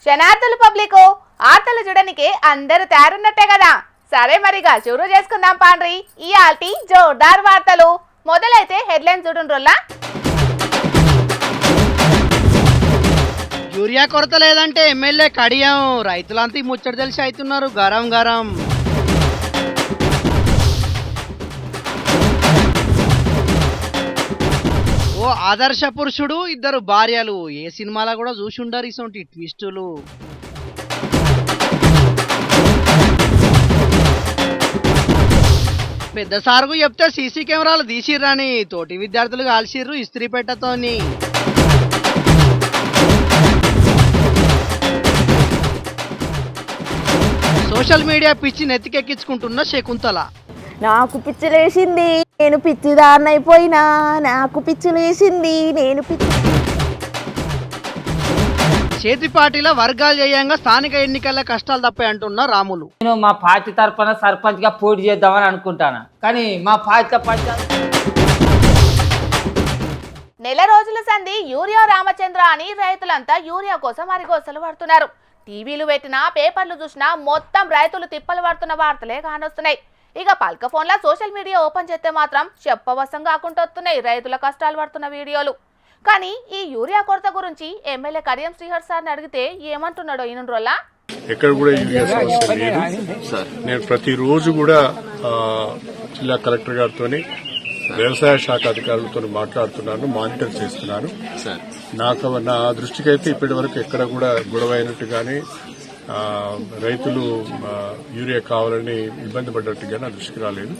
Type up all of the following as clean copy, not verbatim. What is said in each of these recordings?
శనార్థులు public ఆర్తలు చూడడానికి అందరూ తయారున్నట్టే కదా. సరే మరిగా షురూ చేసుకుందాం పాండ్రి ఇయాల్టి జోర్దార్ వార్తలు. మొదలైతే హెడ్లైన్ చూడుండ్రోల్లా. యూరియా కొరత లేదంటే ఎమ్మెల్యే కడియం, రైతులంతా ముచ్చట తెలిసి అవుతున్నారు గరం గరం. ఓ ఆదర్శ పురుషుడు, ఇద్దరు భార్యలు, ఏ సినిమాలో కూడా చూసి ఉండరు ఇసొంటి ట్విస్టులు. పెద్ద సార్కు చెప్తే సీసీ కెమెరాలు తీసిర్రని తోటి విద్యార్థులు కాల్చిర్రు ఇస్త్రీ పెట్టతోని. సోషల్ మీడియా పిచ్చి నెత్తికెక్కించుకుంటున్న శకుంతల. నాకు పిచ్చిలేసింది, నేను పిచ్చిదాన్ని అయిపోయినా, నాకు పిచ్చిలేసింది, నేను పిచ్చి. చేతి పార్టీల వర్గాలు చేయంగా స్థానిక ఎన్నికల కష్టాలు తప్పాయి అంటున్న రాములు. నేను మా పార్టీ తరఫున సర్పంచ్ గా పోటీ చేద్దామని అనుకుంటాను, కానీ మా పార్టీ నెల రోజుల సంధి యూరియా రామచంద్ర అని రైతులంతా యూరియా కోసం అరిగోసలు పడుతున్నారు. టీవీలు పెట్టినా పేపర్లు చూసినా మొత్తం రైతులు తిప్పలు పడుతున్న వార్తలే కానొస్తున్నాయి. ఇక పల్క ఫోన్లో సోషల్ మీడియా ఓపెన్ చేస్తే మాత్రం చెప్పవసం కాకుండా వస్తున్నాయి రైతుల కష్టాలు పడుతున్న వీడియోలు. కానీ ఈ యూరియా కొరత గురించి ఎమ్మెల్యే కడియం శ్రీహర్ సార్ని అడిగితే ఏమంటున్నాడో ఈయన ఎక్కడ కూడా యూరియా సమస్య లేదు. నేను ప్రతిరోజు కూడా జిల్లా కలెక్టర్ గారితో వ్యవసాయ శాఖ అధికారులతో మాట్లాడుతున్నాను, మానిటర్ చేస్తున్నాను. నా దృష్టికి అయితే ఇప్పటి వరకు ఎక్కడ కూడా గొడవ అయినట్టు గానీ రైతులు యూరియా కావాలని ఇబ్బంది పడ్డట్టుగా నా దృష్టికి రాలేదు.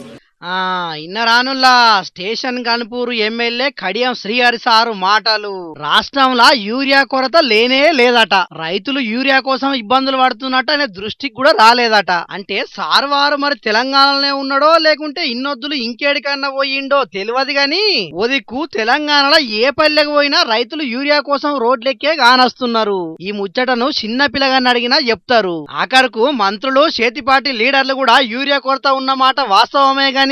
ఇన్న రానుల్లా స్టేషన్ గన్పూర్ ఎమ్మెల్యే కడియం శ్రీహరి సారు మాటలు. రాష్ట్రంలో యూరియా కొరత లేనే లేదట, రైతులు యూరియా కోసం ఇబ్బందులు పడుతున్నట్టు ఆయన దృష్టికి కూడా రాలేదట. అంటే సార్ వారు మరి తెలంగాణలోనే ఉన్నాడో లేకుంటే ఇన్నొద్దులు ఇంకేడికన్నా పోయిండో తెలియదు గాని ఒదికు తెలంగాణలో ఏ పల్లెకు పోయినా రైతులు యూరియా కోసం రోడ్లెక్కే కానొస్తున్నారు. ఈ ముచ్చటను చిన్న పిల్లగాన్ని అడిగినా చెప్తారు. ఆఖరుకు మంత్రులు చేతిపాటి లీడర్లు కూడా యూరియా కొరత ఉన్నమాట వాస్తవమే గాని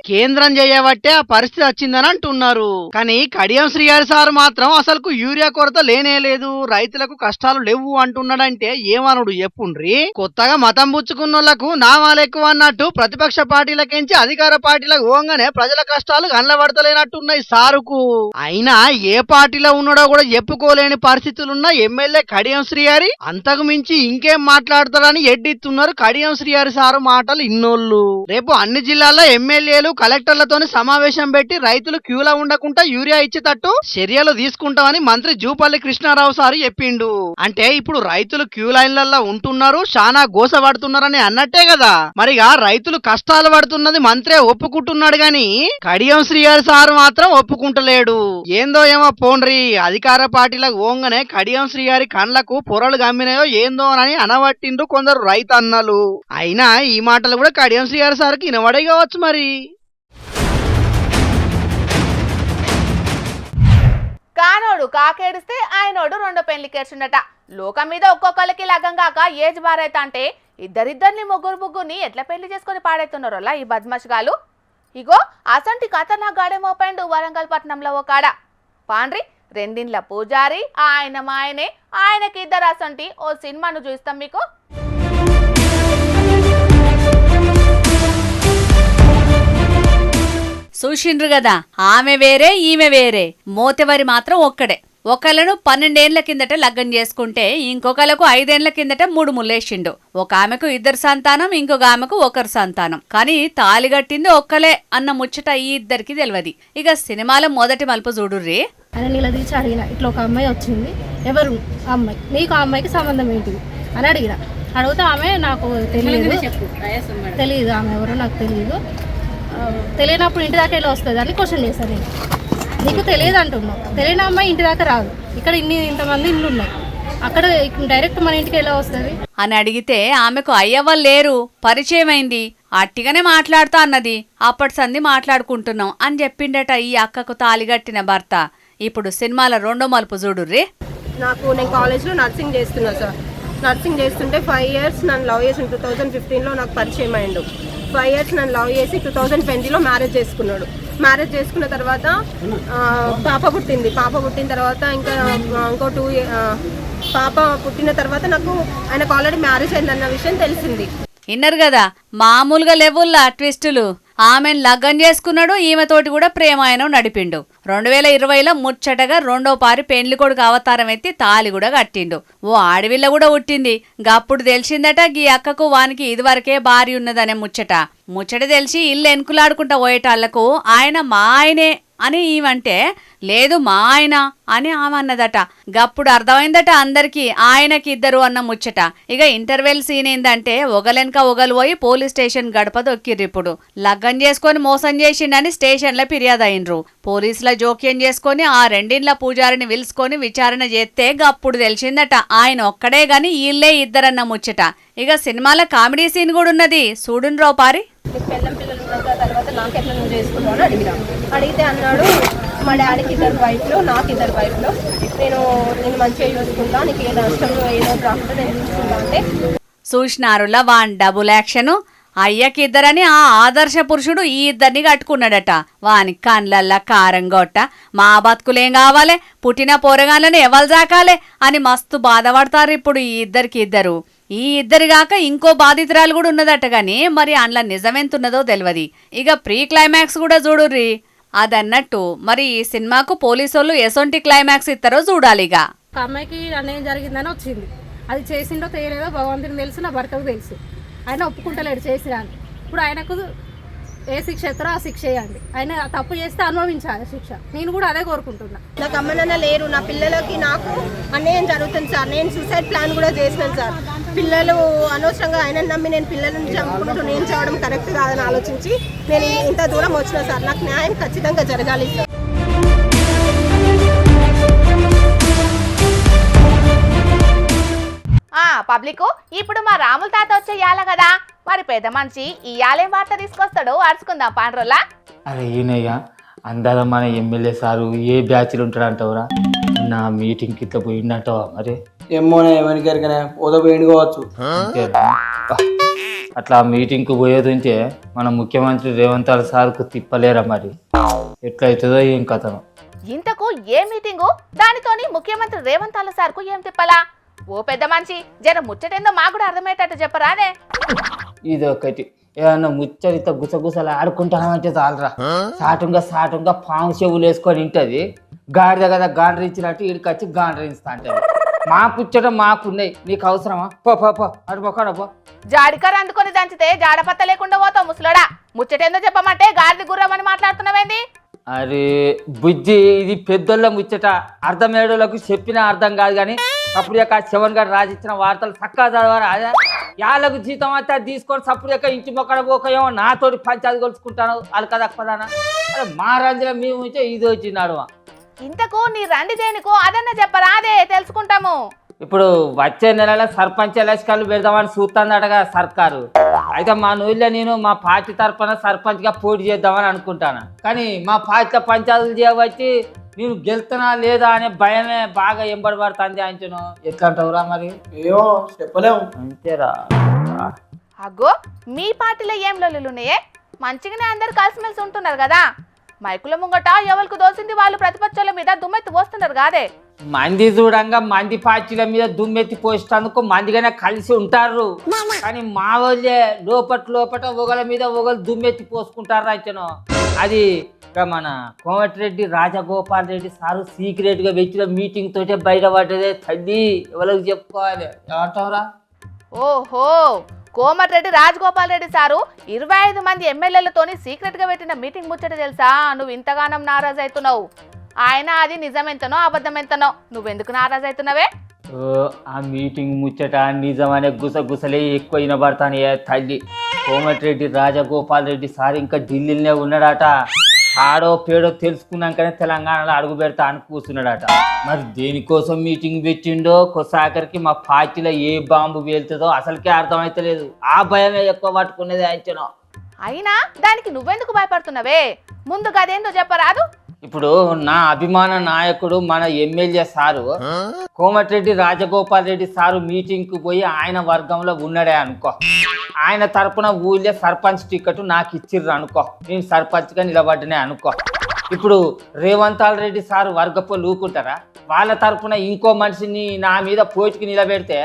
కేంద్రం చేయబట్టే ఆ పరిస్థితి వచ్చిందని అంటున్నారు. కానీ కడియం శ్రీహరి సార్ మాత్రం అసలుకు యూరియా కొరత లేనే లేదు, రైతులకు కష్టాలు లేవు అంటున్నాడంటే ఏమనుడు చెప్పుండ్రి. కొత్తగా మతం పుచ్చుకున్నోళ్లకు నామాలు ఎక్కువ అన్నట్టు ప్రతిపక్ష పార్టీలకించి అధికార పార్టీలకు పోగానే ప్రజల కష్టాలు కనబడతలేనట్టున్నాయి సారుకు. అయినా ఏ పార్టీలో ఉన్నాడో కూడా చెప్పుకోలేని పరిస్థితులున్న ఎమ్మెల్యే కడియం శ్రీహరి అంతకు మించి ఇంకేం మాట్లాడతారని ఎడ్డిస్తున్నారు కడియం శ్రీహరి సారు మాటలు ఇన్నోళ్ళు. రేపు అన్ని జిల్లాల్లో ఎమ్మెల్యేలు కలెక్టర్లతోని సమావేశం పెట్టి రైతులు క్యూలో ఉండకుండా యూరియా ఇచ్చేటట్టు చర్యలు తీసుకుంటామని మంత్రి జూపల్లి కృష్ణారావు సారు చెప్పిండు. అంటే ఇప్పుడు రైతులు క్యూ లైన్లలో ఉంటున్నారు, చాలా గోస పడుతున్నారని అన్నట్టే కదా. మరిగా రైతులు కష్టాలు పడుతున్నది మంత్రే ఒప్పుకుంటున్నాడు గాని కడియం శ్రీహరి సారు మాత్రం ఒప్పుకుంటలేడు. ఏందో ఏమో పోండ్రి, అధికార పార్టీలకు ఓంగనే కడియం శ్రీహరి కండ్లకు పొరలు గమ్మినాయో ఏందో అని అనబట్టిండ్రు కొందరు రైతు అన్నలు. అయినా ఈ మాటలు కూడా కడియం శ్రీహరి సార్కి వినబడే కావచ్చు మరి. కానోడు కాకేడిస్తే ఆయనోడు రెండో పెళ్లికేర్చుండట. లోకం మీద ఒక్కొక్కరికి లగ్గం కాక ఏజ్ బారైతా అంటే ఇద్దరిద్దరిని ముగ్గురిని ఎట్లా పెళ్లి చేసుకుని పాడైతున్నారో ఈ బద్మాష్గాలు. ఇగో అసంటి ఖతర్నా గాడే మోపండు వరంగల్ పట్నంలో ఓ కాడ. పాండ్రి రెండిండ్ల పూజారి ఆయన మాయనే, ఆయనకి ఇద్దరు అసంటి ఓ సినిమాను చూస్తాం మీకు. చూసిండ్రు కదా, ఆమె వేరే ఈమె వేరే, మోతెవరి మాత్రం ఒక్కడే. ఒకళ్ళను 12 ఏళ్ల కిందట లగ్గం చేసుకుంటే ఇంకొకళ్ళకు 5 ఏళ్ల కిందట 3 ముల్లేసిండు. ఒక ఆమెకు 2 సంతానం, ఇంకొక ఆమెకు 1 సంతానం. కానీ తాలిగట్టింది ఒక్కలే అన్న ముచ్చట ఈ ఇద్దరికి తెలియదు. ఇక సినిమాలో మొదటి మలుపు చూడుర్రి. అని నిలదీసి అడిగిన, ఇట్లా ఒక అమ్మాయి వచ్చింది, ఎవరు అమ్మాయి, నీకు ఆ అమ్మాయికి సంబంధం ఏంటిది అని అడిగిన. అడిగితే ఆమె నాకు తెలియదు, ఆమె ఎవరో నాకు తెలియదు, తెలియనప్పుడు ఇంటి దాకా వెళ్ళి వస్తుంది అని క్వశ్చన్ చేశాను నేను. నీకు తెలియదు అంటున్నావు, తెలియని అమ్మాయి ఇంటి దాకా రాదు, ఇక్కడ ఇంతమంది ఇండ్లు ఉన్నాయి, అక్కడ డైరెక్ట్ మన ఇంటికి ఎలా వస్తుంది అని అడిగితే ఆమెకు అయ్యవ్వలు లేరు, పరిచయం అయింది, అట్టిగానే మాట్లాడుతా అన్నది, అప్పటి సంది మాట్లాడుకుంటున్నాం అని చెప్పిండట ఈ అక్కకు తాలిగట్టిన భర్త. ఇప్పుడు సినిమాల రెండో మలుపు చూడుర్రి. నేను కాలేజ్లో నర్సింగ్ చేస్తున్నా సార్. నర్సింగ్ చేస్తుంటే 5 years నన్ను లవ్ చేసి 2015లో నాకు పరిచయం అయ్యిండు. 5 years నన్ను లవ్ చేసి 2020లో మ్యారేజ్ చేసుకున్నాడు. మ్యారేజ్ చేసుకున్న తర్వాత పాప పుట్టిన తర్వాత ఇంకా ఇంకో పాప పుట్టిన తర్వాత నాకు ఆయనకు ఆల్రెడీ మ్యారేజ్ అయిందన్న విషయం తెలిసింది. విన్నారు కదా, మామూలుగా లెవెల్లా ట్విస్టులు. ఆమెను లగ్గం చేసుకున్నాడు, ఈమెతోటి కూడా ప్రేమాయణం నడిపిండు. 2020లో ముచ్చటగా రెండో పారి పెండ్లి కొడుకు అవతారం ఎత్తి తాలి కూడా కట్టిండు. ఓ ఆడవిల్ల కూడా పుట్టింది. గప్పుడు తెలిసిందట గీ అక్కకు వానికి ఇదివరకే భార్య ఉన్నదనే ముచ్చట తెలిసి ఇల్లు ఎనుకులాడుకుంటా పోయేటాళ్లకు ఆయన మా ఆయనే అని ఈమంటే, లేదు మా ఆయన అని ఆమె అన్నదట. గప్పుడు అర్థమైందట అందరికి ఆయనకి ఇద్దరు అన్న ముచ్చట. ఇక ఇంటర్వెల్ సీన్ ఏందంటే ఒకలెనక ఒకలు పోయి పోలీస్ స్టేషన్ గడప దొక్కిర్రు. ఇప్పుడు లగ్గం చేసుకొని మోసం చేసిండని స్టేషన్లో ఫిర్యాదు అయినరు. పోలీసుల జోక్యం చేసుకొని ఆ రెండిండ్ల పూజారిని పిలుచుకొని విచారణ చేస్తే గప్పుడు తెలిసిందట ఆయన ఒక్కడే గాని వీళ్ళే ఇద్దరన్న ముచ్చట. ఇక సినిమాలో కామెడీ సీన్ కూడా ఉన్నది, చూడుండ్రావు పారి. పిల్లలు ఉన్నాక తర్వాత నాకెట్లా నువ్వు చేసుకున్నావు అని అడిగితే అన్నాడు, మా డాడీకి 2 వైఫ్లు, నాకు 2 వైఫ్లు, నేను మంచిగా చూసుకుంటా, నీకు ఏ నష్టం ఏదో ప్రాఫిట్ నేను చూసుకుంటా అంటే. చూసినారులా వాన్ డబుల్ యాక్షను. అయ్యకి ఇద్దరని ఆ ఆదర్శ పురుషుడు ఈ ఇద్దరిని కట్టుకున్నాడట. వాని కండ్లల్లా కారం గొట్ట, మా బతుకులేం కావాలే, పుట్టిన పోరగాళ్ళని ఎవరు జాకాలే అని మస్తు బాధపడతారు ఇప్పుడు ఈ ఇద్దరు. ఈ ఇద్దరిగాక ఇంకో బాధితురాలు కూడా ఉన్నదట గాని మరి అందులో నిజమెంతున్నదో తెలియదు. ఇక ప్రీ క్లైమాక్స్ కూడా చూడుర్రి. అదన్నట్టు మరి ఈ సినిమాకు పోలీసోళ్ళు ఎసొంటి క్లైమాక్స్ ఇస్తారో చూడాలిగా. ఒక అమ్మాయికి అన్యాయం జరిగిందని వచ్చింది, అది చేసిండో తెలియలేదో భగవంతునికి తెలుసు, నా భర్తకు తెలుసు. ఆయన ఒప్పుకుంటలేడు చేసిరా అని. ఇప్పుడు ఆయనకు ఏ శిక్ష ఎత్తారో ఆ శిక్ష వేయండి. ఆయన తప్పు చేస్తే అనుభవించాలి శిక్ష. నేను కూడా అదే కోరుకుంటున్నా. నాకు అమ్మనన్న లేరు, నా పిల్లలకి నాకు అన్యాయం జరుగుతుంది సార్. నేను సూసైడ్ ప్లాన్ కూడా చేసినాను సార్. పిల్లలు అనవసరంగా ఆయన నమ్మి నేను పిల్లలను చంపుకుంటూ నేను చదవడం కరెక్ట్ కాదని ఆలోచించి నేను ఇంత దూరం వచ్చిన సార్. నాకు న్యాయం ఖచ్చితంగా జరగాలి సార్. పబ్లిక్ ఇప్పుడు మా రాముల తాత వచ్చే ఇయాల కదా, మరి పెద్ద మనిషి ఇయాలేం వార్త తీసుకొస్తాడో అరుచుకుందాం పాండ్రోలా. అరే ఈయనయ్య అందాల మన ఎమ్మెల్యే సారు ఏ బ్యాచ్లు ఉంటాడంటావురా? నా మీటింగ్కి ఇట్లా పోయిందంటావా? మరి ఏమోనే ఎవరికైనా పోదా పోయిండుకోవచ్చు. అట్లా మీటింగ్కి పోయేది ఉంటే మన ముఖ్యమంత్రి రేవంత్ రెడ్డి సార్కు తిప్పలేరా? మరి ఎట్లయితుందో ఏం కథను. ఇంతకు ఏ మీటింగు, దానితోని ముఖ్యమంత్రి రేవంత్ రెడ్డి సార్కు ఏం తిప్పలా? ఓ పెద్ద మనిషి జర ముచ్చటేందో మాకు కూడా అర్థమయ్యేటట్టు చెప్పరాదే. ఇదొకటి ఏమన్నా ముచ్చరిత గుసగుసలు ఆడుకుంటామంటే చాలరా. సాటుంగా పాము చెవులు వేసుకొని ఇంటది. గాడిద కదా గాండ్ర ఇచ్చినట్టు వీడికి వచ్చి గాండ్ర ఇస్తా అంటది. మా పుచ్చట మాకున్నాయి, నీకు అవసరమా? పో అడుపో. జాడికర అందుకొని దంచితే జాడపత్త లేకుండా పోతావు ముసలోడా. ముచ్చటేందో చెప్పమంటే గాడిద గుర్రమని మాట్లాడుతున్నావేంది? అరే బుజ్జి, ఇది పెద్దోళ్ళ ముచ్చట. అర్థమయ్యేటోళ్ళకు చెప్పినా అర్థం కాదు కానీ అప్పుడు యొక్క శవన్ గారు రాసిచ్చిన వార్తలు చక్కగా చదవరా? అదే యాళ్ళకు జీతం అయితే తీసుకొని సప్పుడు యొక్క ఇంటి మొక్కడ పోకేమో నాతోటి పంచాయతీ కొలుచుకుంటాను వాళ్ళకి దక్కదానా? అరే మా రంజులో మేము ఉంటే ఇది వచ్చినాడు. ఇంతకు నీ రండి దేనికో అదన్న చెప్పరా, అదే తెలుసుకుంటాము. ఇప్పుడు వచ్చే నెలలో సర్పంచ్ ఎలక్షన్లు పెడదామని చూస్తుందటగా సర్కారు. అయితే మా నూళ్ళో నేను మా పార్టీ తరఫున సర్పంచ్గా పోటీ చేద్దామని అనుకుంటాను. కానీ మా పార్టీలో పంచాయతీలు చేయబట్టి నేను గెలుతున్నా లేదా అనే భయమే బాగా ఎంబడి పడుతుంది. అంచను ఎట్లా అంటావురా? మరి ఏమో చెప్పలేము. అంతేరా. అగ్గో మీ పార్టీలో ఏం లొల్లులున్నాయే? మంచిగానే అందరు కలిసిమెలిసి ఉంటున్నారు కదా. మైకుల ముంగట ఎవరికి దోసింది వాళ్ళు ప్రతిపక్షాల మీద దుమ్మెత్తి పోస్తున్నారు కాదే. మంది చూడంగా మంది పార్టీల మీద దుమ్మెత్తి పోసేందుకు మందిగానే కలిసి ఉంటారు. కానీ మా వాళ్ళే లోపట ఒకళ్ళ మీద ఒకళ్ళు దుమ్మెత్తి పోసుకుంటారు. అంచను అది మన కోమటిరెడ్డి రాజగోపాల్ రెడ్డి సారు సీక్రెట్ గా పెట్టిన మీటింగ్ తోటే బయటపడ్డదే. తల్లి ఎవరికి చెప్పుకోవాలి, ఏమంటావురా? ఓహో, కోమటిరెడ్డి రాజగోపాల్ రెడ్డి సారు 25 మంది ఎమ్మెల్యేలతోని సీక్రెట్ గా పెట్టిన మీటింగ్ ముచ్చట తెలుసా? నువ్వు ఇంతగానం నారాజు అవుతున్నావు. ఆయన అది నిజమెంతనో అబద్ధం ఎంతనో, నువ్వెందుకు నారాజు అవుతున్నావే? ఆ మీటింగ్ ముచ్చట నిజమనే గుసగుసలే ఎక్కువ వినబడతాను. తల్లి కోమటిరెడ్డి రాజగోపాల్ రెడ్డి సార్ ఇంకా ఢిల్లీలోనే ఉన్నాడట. ఆడో పేడో తెలుసుకున్నాకనే తెలంగాణలో అడుగు పెడతా అని కూర్చున్నాడట. మరి దేనికోసం మీటింగ్ పెట్టిండో కొసాకరికి మా పార్టీలో ఏ బాంబు పేలుతుందో అసలుకే అర్థమైతలేదు. ఆ భయమే ఎక్కువ పట్టుకునేది అంచనా. అయినా దానికి నువ్వెందుకు భయపడుతున్నావే? ముందుగా అదేందో చెప్పరాదు. ఇప్పుడు నా అభిమాన నాయకుడు మన MLA sir Komatireddy Rajagopal Reddy sir meeting కు పోయి ఆయన వర్గంలో ఉన్నాడే అనుకో, ఆయన తరపున ఊళ్ళే సర్పంచ్ టికెట్ నాకు ఇచ్చిర్రు అనుకో, నేను సర్పంచ్గా నిలబడ్డనే అనుకో. ఇప్పుడు రేవంత్ రెడ్డి సారు వర్గపోలు ఊకుంటారా? వాళ్ళ తరపున ఇంకో మనిషిని నా మీద పోటీకి నిలబెడితే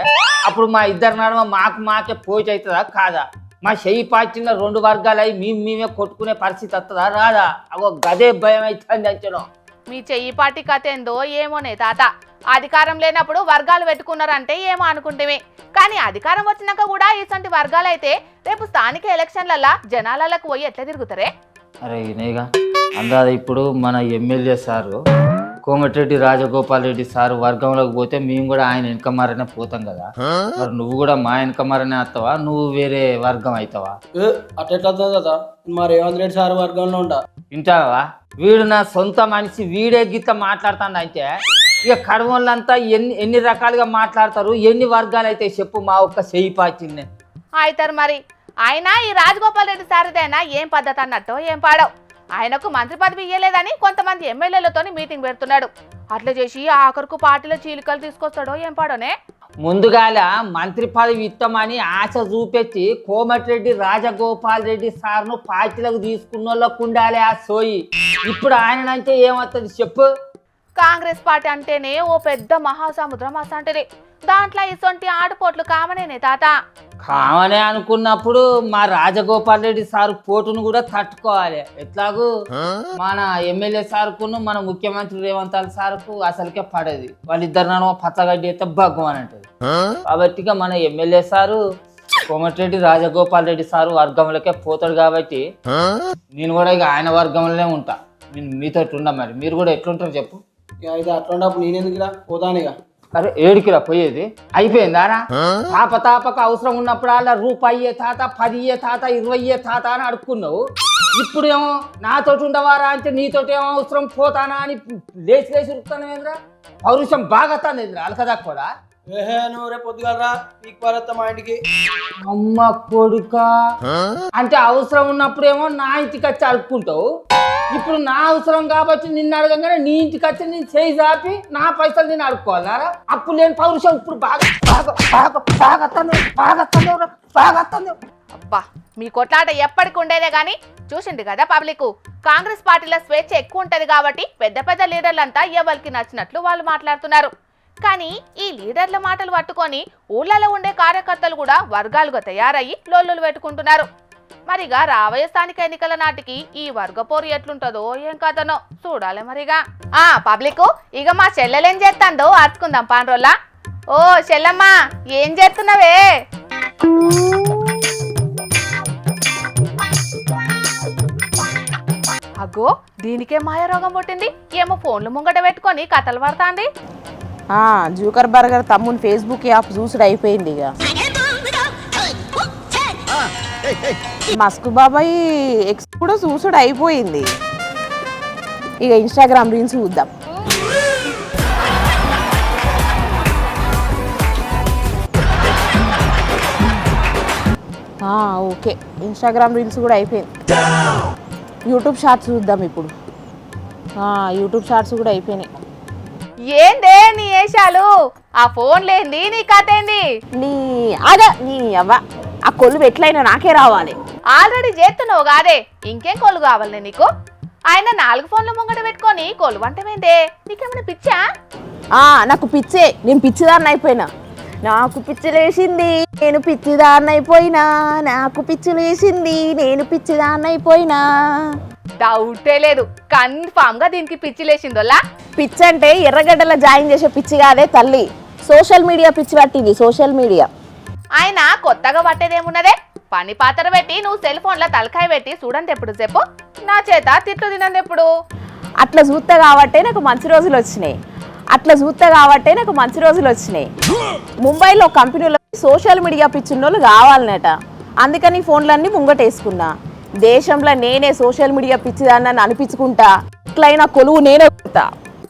అప్పుడు మా ఇద్దరు నడుమ మాకే పోటీ అవుతుందా కాదా? మా చెయ్యి పాచిన రెండు వర్గాలు అయి మేమే కొట్టుకునే పరిస్థితి వస్తుందా రాదా? అగో గదే భయం అవుతుంది అంచను. మీ చెయ్యి పాటి కథ ఏందో ఏమోనే తాత. అధికారం లేనప్పుడు వర్గాలు పెట్టుకున్నారంటే ఏమో అనుకుంటేమే, కానీ అధికారం వచ్చినాక కూడా ఇటువంటి వర్గాలు అయితే రేపు స్థానిక ఎలక్షన్లల్లా జనాలకు పోయి ఎట్లా తిరుగుతారే? అరే నేగా అందాద ఇప్పుడు మన MLA sir Komatireddy Rajagopal Reddy sir వర్గంలోకి పోతే మేము కూడా ఆయన వెనకమారనే పోతాం కదా, మరి నువ్వు కూడా మా వెనకమారనే వస్తావా, నువ్వు వేరే వర్గం అవుతావా? అట్లా కదా మా రేవంత్ రెడ్డి సార్ వర్గంలో ఉండా. వింటావా? వీడు నా సొంత మనిషి, వీడే గీత మాట్లాడుతాడు అంటే ఇక కడవళ్ళంతా ఎన్ని రకాలుగా మాట్లాడతారు, ఎన్ని వర్గాలు అయితే చెప్పు మా ఒక్క చెయ్యి పాచింది అవుతారు మరి. అయినా ఈ రాజగోపాల్ రెడ్డి సారిదైనా ఏం పద్ధతి అన్నట్టో ఏం పాడవు. ఆయనకు మంత్రి పదవి ఇయ్యలేదని కొంతమంది ఎమ్మెల్యేలతో మీటింగ్ పెడుతున్నాడు. అట్లా చేసి ఆఖరుకు పార్టీలో చీలికలు తీసుకొస్తాడో ఏం పాడోనే. ముందుగాల మంత్రి పదవి ఇస్తామని ఆశ చూపెట్టి కోమటిరెడ్డి రాజగోపాల్ రెడ్డి సార్ను పార్టీలకు తీసుకున్న వాళ్ళకు ఉండాలి ఆ సోయి. ఇప్పుడు ఆయనంటే ఏమవుతుంది చెప్పు? కాంగ్రెస్ పార్టీ అంటేనే ఓ పెద్ద మహాసముద్రం అసంటిది. దాంట్లో ఇసొంటి ఆటుపోట్లు కామనేనే తాత. కామనే అనుకున్నప్పుడు మా రాజగోపాల్ రెడ్డి సారు పోటును కూడా తట్టుకోవాలి. ఎట్లాగూ మన ఎమ్మెల్యే సార్కును మన ముఖ్యమంత్రి రేవంత్ సార్కు అసలుకే పడేది. వాళ్ళిద్దరు పచ్చగడ్డి అయితే భగ్గమని అంటది. కాబట్టి మన MLA sir Komatireddy Rajagopal Reddy sir వర్గంలోకే పోతాడు కాబట్టి నేను కూడా ఇక ఆయన వర్గంలోనే ఉంటా. నేను మీతో ఉండా. మరి మీరు కూడా ఎట్లుంటారు చెప్పు? అయితే అట్లా ఉన్నప్పుడు నేనెందుకురా పోతానిగా. అరే ఏడికిరా పోయేది? అయిపోయిందారా? తాపకు అవసరం ఉన్నప్పుడు అలా రూపాయి తాత, 10 తాత, 20 తాత అని అడుక్కున్నావు. ఇప్పుడు ఏమో నాతోటి ఉండవారా అంటే నీతోటి ఏమో అవసరం పోతానా అని లేచి ఉరుకుతాను ఏంద్రా? పౌరుషం బాగా తానేంద్రా అలకదా కూడా. నువ్వు రేపు పొద్దుగలరా పీక్ పారేస్తా మా ఇంటికి. అమ్మ కొడుక అంటే అవసరం ఉన్నప్పుడేమో నా ఇంటికి వచ్చి అడుక్కుంటావు. ఇప్పుడు నా అవసరం కాబట్టి నిన్ను అడగంగానే నీ ఇంటికి వచ్చి నేను చేయి చాపి నా పైసలు నేను అడుక్కోవాలారా? అప్పుడు లేని పౌరుషం ఇప్పుడు బాగా. అబ్బా మీ కొట్లాట ఎప్పటికి ఉండేదే గాని చూసింది కదా పబ్లిక్. కాంగ్రెస్ పార్టీలో స్వేచ్ఛ ఎక్కువ ఉంటది కాబట్టి పెద్ద పెద్ద లీడర్లంతా ఎవరికి నచ్చినట్లు వాళ్ళు మాట్లాడుతున్నారు. కానీ ఈ లీడర్ల మాటలు పట్టుకొని ఊళ్ళలో ఉండే కార్యకర్తలు కూడా వర్గాలుగా తయారయ్యి లొల్లులు పెట్టుకుంటున్నారు. మరిగా రాబోయే స్థానిక ఎన్నికల నాటికి ఈ వర్గపోరు ఎట్లుంటదో ఏం కథనో చూడాలి మరిగా. పబ్లిక్ ఇక మా చెల్లెలేం చేస్తాందో అర్చుకుందాం పాండ్రోల్లా. ఓ చెల్లమ్మా ఏం చేస్తున్నావే? అగ్గో దీనికే మాయరోగం పుట్టింది. ఏమో ఫోన్లు ముంగట పెట్టుకొని కథలు పడతాంది. జూకర్ బర్గర్ తమ్ముని ఫేస్బుక్ యాప్ చూసుడు అయిపోయింది. ఇక మస్క్ బాబాయ్ ఎక్స్ కూడా చూసుడు అయిపోయింది. ఇక ఇన్స్టాగ్రామ్ రీల్స్ చూద్దాం. ఓకే ఇన్స్టాగ్రామ్ రీల్స్ కూడా అయిపోయింది. యూట్యూబ్ షార్ట్స్ చూద్దాం ఇప్పుడు. యూట్యూబ్ షార్ట్స్ కూడా అయిపోయినాయి. ఏందే నీ ఏషాలు? ఆ ఫోన్ లేంది నీ కథ ఏంది? నీ అవ్వ ఆ కొలువు ఎట్లయినా నాకే రావాలి. ఆల్రెడీ చేస్తున్నావు కాదే, ఇంకేం కొలు కావాలి నీకు? ఆయన 4 ఫోన్లు ముంగట పెట్టుకొని కొలువు అంటేందే? నీకేమైనా పిచ్చా? నాకు పిచ్చే, నేను పిచ్చిదాన్ని అయిపోయినా. నాకు పిచ్చిలేసింది నేను పిచ్చిదాన్ని అయిపోయినా. నాకు పిచ్చిలేసింది నేను పిచ్చిదాన్ని అయిపోయినా. డౌటే లేదు, కన్ఫామ్ గా దీనికి పిచ్చి లేచిందోలా. పిచ్చి అంటే ఎర్రగడ్డలో జాయిన్ చేసే పిచ్చి కాదే తల్లి, సోషల్ మీడియా పిచ్చి పట్టింది. సోషల్ మీడియా ఆయన కొత్తగా పట్టేదేమున్నదే? పని పాత్ర పెట్టి నువ్వు సెల్ ఫోన్ లో తలకాయ పెట్టి చూడండి ఎప్పుడు చెప్పు. నా చేత తిట్లు తినండి ఎప్పుడు. అట్లా చూస్తా కాబట్టే నాకు మంచి రోజులు వచ్చినాయి. ముంబైలో కంపెనీలో సోషల్ మీడియా పిచ్చిన్నోళ్ళు కావాలన్నట. అందుకని ఫోన్లన్నీ ముంగటేసుకున్నా. దేశంలో నేనే సోషల్ మీడియా పిచ్చిదాన్ని అనిపించుకుంటా. ఇట్లయినా కొలువు నేనే పెడతా.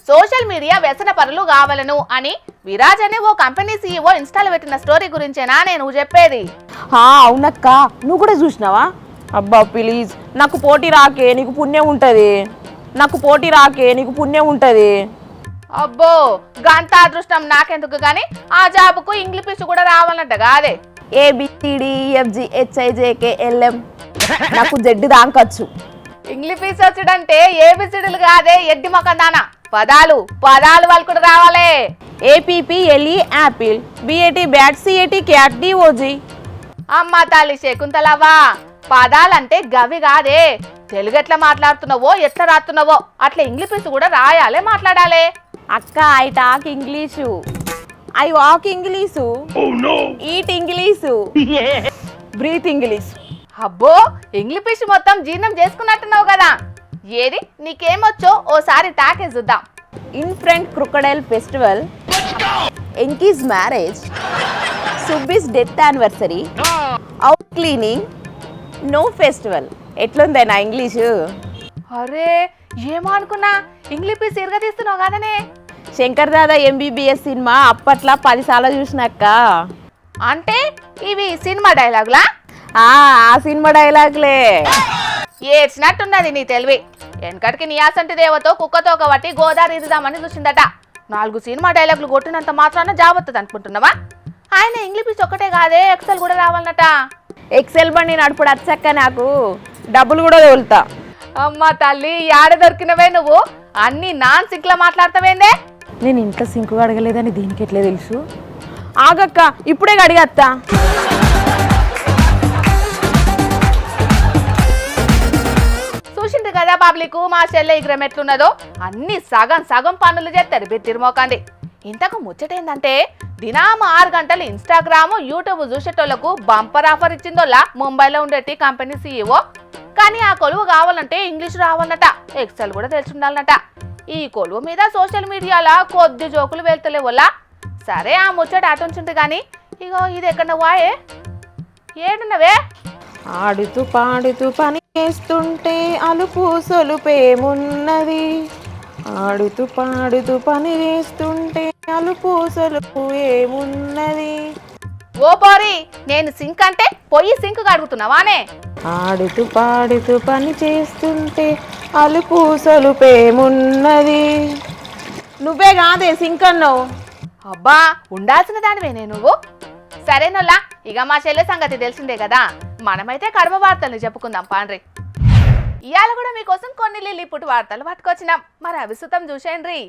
సోషల్ మీడియా వ్యసన పరులు కావాలను అని విరాజ్ అనే ఓ కంపెనీ సీఈఓ ఇన్స్టాలో పెట్టిన స్టోరీ గురించేనా నేను చెప్పేది? అవునక్క, నువ్వు కూడా చూసినావా? అబ్బా ప్లీజ్ నాకు పోటీ రాకే, నీకు పుణ్యం ఉంటది. నాకు పోటీ రాకే, నీకు పుణ్యం ఉంటుంది. అబ్బో గంత అదృష్టం నాకెందుకు గాని ఆ జాబుకు ఇంగ్లీష్ కూడా రావాలంట కాదే. ABCDEFGHIJKLM నాకు జెడ్ దాంకచ్చు. ఇంగ్లీష్ వచ్చుడంటే ఏబిసిడీలు కాదే, ఎడ్డి మొకందానా. పదాలు వాళ్ళు కూడా రావాలే. APPLE Apple, BAT bat, CAT cat, DOG. అమ్మ తల్లి శకుంతలవ్వా, పదాలంటే గవి కాదే. తెలుగు ఎట్లా మాట్లాడుతున్నావో ఎట్లా రాస్తున్నావో అట్లా ఇంగ్లీష్ కూడా రాయాలే, మాట్లాడాలి. అక్క I talk English, I walk English, eat English, breathe English. అబ్బో ఇంగ్లీష్ మొత్తం జీర్ణం చేసుకున్నట్టున్నావు కదా. ఏది నీకేమొచ్చో ఓసారి తాకే చూద్దాం. ఇన్ ఫ్రంట్ క్రొకడైల్ ఫెస్టివల్, ఎంకీస్ మ్యారేజ్, సుబ్బీస్ death anniversary, out cleaning, no festival. ఎట్లుందే నా ఇంగ్లీషు? అరే ఏమో అనుకున్నా, ఇంగ్లీష్ సీరుగా తీస్తున్నావు కదనే. శంకర్ దాదా MBBS సినిమా అప్పట్లో 10 సార్లు చూసినాక. అంటే ఇవి సినిమా డైలాగులా? ఆ సినిమా డైలాగ్లే. ఏడ్చినట్టున్నది నీ తెలివి. వెనకటికి నియాసంటి దేవతో కుక్కతో ఒకటి గోదావరి ఇద్దామని చూసిందట. 4 సినిమా డైలాగులు కొట్టినంత మాత్రాన జాబొత్తది అనుకుంటున్నావా? ఆయన ఇంగ్లీష్ ఒక్కటే కాదే, ఎక్సెల్ కూడా రావాలన్నట. ఎక్సెల్ బండి నడుపుడు వచ్చాక నాకు డబ్బులు కూడా తోలుతా. అమ్మ తల్లి, యాడ దొరికినవే నువ్వు? అన్ని నాన్ సింక్ లో మాట్లాడతావేందే? నేను ఇంట్లో సింకు అడగలేదని దీనికి ఎట్లే తెలుసు? ఆగక్క, ఇప్పుడే అడిగత్తా. చూసింది కదా పబ్లిక్ మా చెల్లె ఇగ్రం ఎట్లున్నదో. అన్ని సగం పనులు చేస్తారు బెత్తిరిమోకంది. ఇంతకు ముచ్చటేందంటే దినాము 6 గంటలు ఇన్స్టాగ్రామ్ యూట్యూబ్ చూసేటోళ్లకు బంపర్ ఆఫర్ ఇచ్చిందోలా ముంబైలో ఉండేటి కంపెనీ CEO. కానీ ఆ కొలువు కావాలంటే ఇంగ్లీష్ రావాలన్నట, ఎక్సెల్ కూడా తెలిసి ఉండాలన్నట. ఈ కొలువు మీద సోషల్ మీడియాలో కొద్ది జోకులు వెళ్తలేవోలా. సరే ఆ ముచ్చట అటుంచుంది కానీ ఇగో ఇది ఎక్కడ వాయే, ఏడున్నవే? ఆడుతూ పాడుతూ పని చేస్తుంటే అలుపు సొలుపేమున్నది, ఆడుతూ పాడుతూ పని చేస్తుంటే అలుపు సొలుపు ఏమున్నది. ఓ పోరి, నేను సింక్ అంటే పొయ్యి సింక్ అడుగుతున్నావానే? ఆడుతూ పాడుతూ పని చేస్తుంటే అలుపు సొలుపేమున్నది. నువ్వే కాదే సింక్ అన్నావు. అబ్బా ఉండాల్సిన దానివేనే నువ్వు. సరేనోలా, ఇక మా చెల్లె సంగతి తెలిసిందే కదా, మనమైతే కడమ వార్తల్ని చెప్పుకుందాం పాండ్రి. ఇవాళ కూడా మీకోసం కొన్ని లిల్లీపుట్ వార్తలు పట్టుకొచ్చినాం, మరి అవిసుతం చూసేయండి.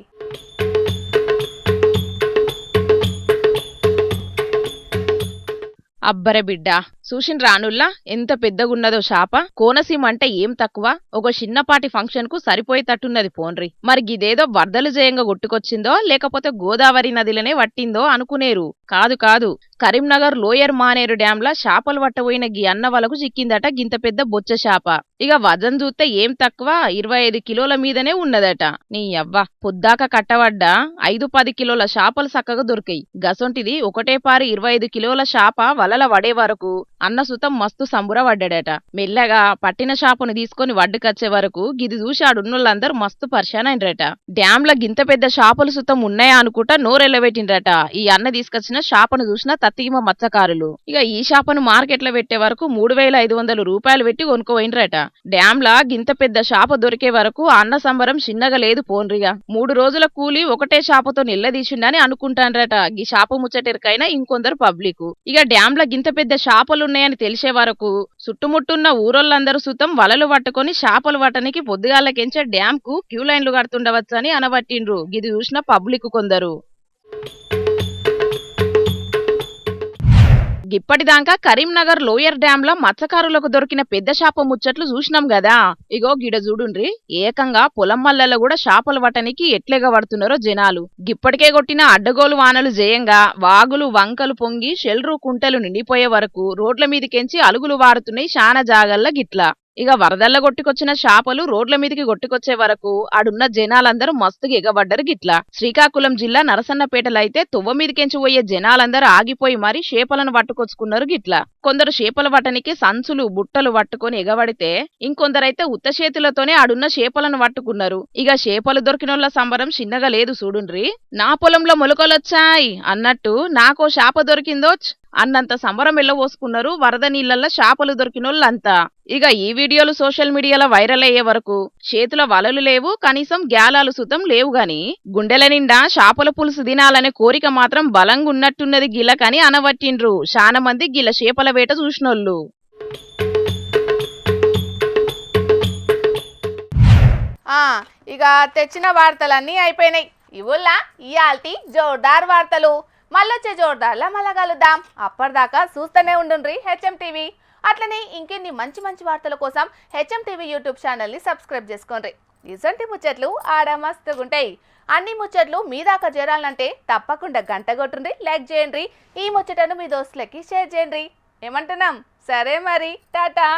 అబ్బరే బిడ్డ, చూసిన రానుల్లా ఎంత పెద్దగున్నదో షాప. కోనసీమ అంటే ఏం తక్కువ, ఒక చిన్నపాటి ఫంక్షన్ కు సరిపోయేటట్టున్నది పోన్రి. మరి గిదేదో వరదలు జయంగా కొట్టుకొచ్చిందో లేకపోతే గోదావరి నదిలోనే వట్టిందో అనుకునేరు. కాదు, కరీంనగర్ లోయర్ మానేరు డ్యాంలా చేపలు పట్టబోయిన గీ అన్న వాళ్ళకు చిక్కిందట గింత పెద్ద బొచ్చ చేప. ఇక వజన్ చూస్తే ఏం తక్కువ 25 కిలోల మీదనే ఉన్నదట. నీ యవ్వ, పొద్దాక కట్టబడ్డ 5-10 కిలోల చేపలు చక్కగా దొరికాయి. గసొంటిది ఒకటే పారి 25 కిలోల చేప వలల వడే వరకు అన్న సుతం మస్తు సంబురపడ్డాడట. మెల్లగా పట్టిన చేపను తీసుకొని వడ్డుకొచ్చే వరకు గిది చూసి ఆడున్నోళ్ళందరూ మస్తు పరిశానైనరట. డ్యాంల గింత పెద్ద చేపలు సుతం ఉన్నాయా అనుకుంటా నోరెల్లబెట్టిండ్రట ఈ అన్న తీసుకొచ్చిన చేపను చూసిన తత్తిమ మత్స్యకారులు. ఇక ఈ చేపను మార్కెట్లో పెట్టే వరకు 3,500 రూపాయలు పెట్టి కొనుక్కోయినరట. డ్యాంలా గింత పెద్ద చేప దొరికే వరకు అన్న సంబరం చిన్నగా లేదు పోన్రిగా. 3 రోజుల కూలి ఒకటే చేపతో నిల్లదీసిండని అనుకుంటాన్రట ఈ చేప ముచ్చటెరికైనా ఇంకొందరు పబ్లిక్. ఇక డ్యాంల గింత పెద్ద చేపలున్నాయని తెలిసే వరకు చుట్టుముట్టున్న ఊరోళ్ళందరూ సుతం వలలు పట్టుకొని చేపలు పట్టనికి పొద్దుగాలకెంచే డ్యామ్ కు క్యూ లైన్లు కడుతుండవచ్చని అనబట్టిండ్రు ఇది చూసిన పబ్లిక్ కొందరు. ఇప్పటిదాకా కరీంనగర్ లోయర్ డ్యాంల మత్స్యకారులకు దొరికిన పెద్ద చేప ముచ్చట్లు చూసినాం గదా. ఇగో గిడ చూడుండ్రి, ఏకంగా పొలం మల్లల్లో కూడా చేపలు పట్టనికి ఎట్లేగా పడుతున్నారో జనాలు. గిప్పటికే కొట్టిన అడ్డగోలు వానలు జయంగా వాగులు వంకలు పొంగి షెల్రు కుంటలు నిండిపోయే వరకు రోడ్ల మీదకెంచి అలుగులు వారుతున్నాయి శానా జాగల్ల గిట్లా. ఇక వరదల్ల కొట్టుకొచ్చిన చేపలు రోడ్ల మీదకి కొట్టుకొచ్చే వరకు ఆడున్న జనాలందరూ మస్తుగా ఎగబడ్డరు గిట్లా. శ్రీకాకుళం జిల్లా నరసన్నపేటలైతే తువ్వ మీదకెంచి పోయే జనాలందరూ ఆగిపోయి మరి చేపలను పట్టుకొచ్చుకున్నారు గిట్లా. కొందరు చేపలు పట్టనికి సంచులు బుట్టలు పట్టుకొని ఎగబడితే ఇంకొందరైతే ఉత్త చేతులతోనే ఆడున్న చేపలను పట్టుకున్నారు. ఇక చేపలు దొరికినోళ్ల సంబరం చిన్నగా లేదు చూడుండ్రి. నా పొలంలో మొలకలొచ్చాయి అన్నట్టు నాకో చేప దొరికిందో అన్నంత సంబరం ఎల్లబోసుకున్నారు వరద నీళ్లల్లో చేపలు దొరికినోళ్ళంతా. ఇక ఈ వీడియోలు సోషల్ మీడియాలో వైరల్ అయ్యే వరకు చేతుల వలలు లేవు, కనీసం గ్యాలాలు సుతం లేవు గాని గుండెల నిండా చేపల పులుసు తినాలనే కోరిక మాత్రం బలంగా ఉన్నట్టున్నది గిలకని అనవట్టిండ్రు చాలా మంది గిల చేపల వేట చూసినోళ్ళు. ఇక తెచ్చిన వార్తలన్నీ అయిపోయినాయి. ఇవుల్లా ఇయాల్టి జోర్దార్ వార్తలు. మళ్ళొచ్చే జోర్దార్లా మళ్ళా కలుద్దాం. అప్పటిదాకా చూస్తూనే ఉండుండ్రి హెచ్ఎం టీవీ. అట్లనే ఇంకెన్ని మంచి మంచి వార్తల కోసం హెచ్ఎం టీవీ యూట్యూబ్ ఛానల్ని సబ్స్క్రైబ్ చేసుకోండి. ఇసంటి ముచ్చట్లు ఆడ మస్తుగుంటాయి. అన్ని ముచ్చట్లు మీ దాకా చేరాలంటే తప్పకుండా గంట కొట్టుండ్రి, లైక్ చేయండి. ఈ ముచ్చటను మీ దోస్తులకి షేర్ చేయండి. ఏమంటున్నాం? సరే మరి, టాటా.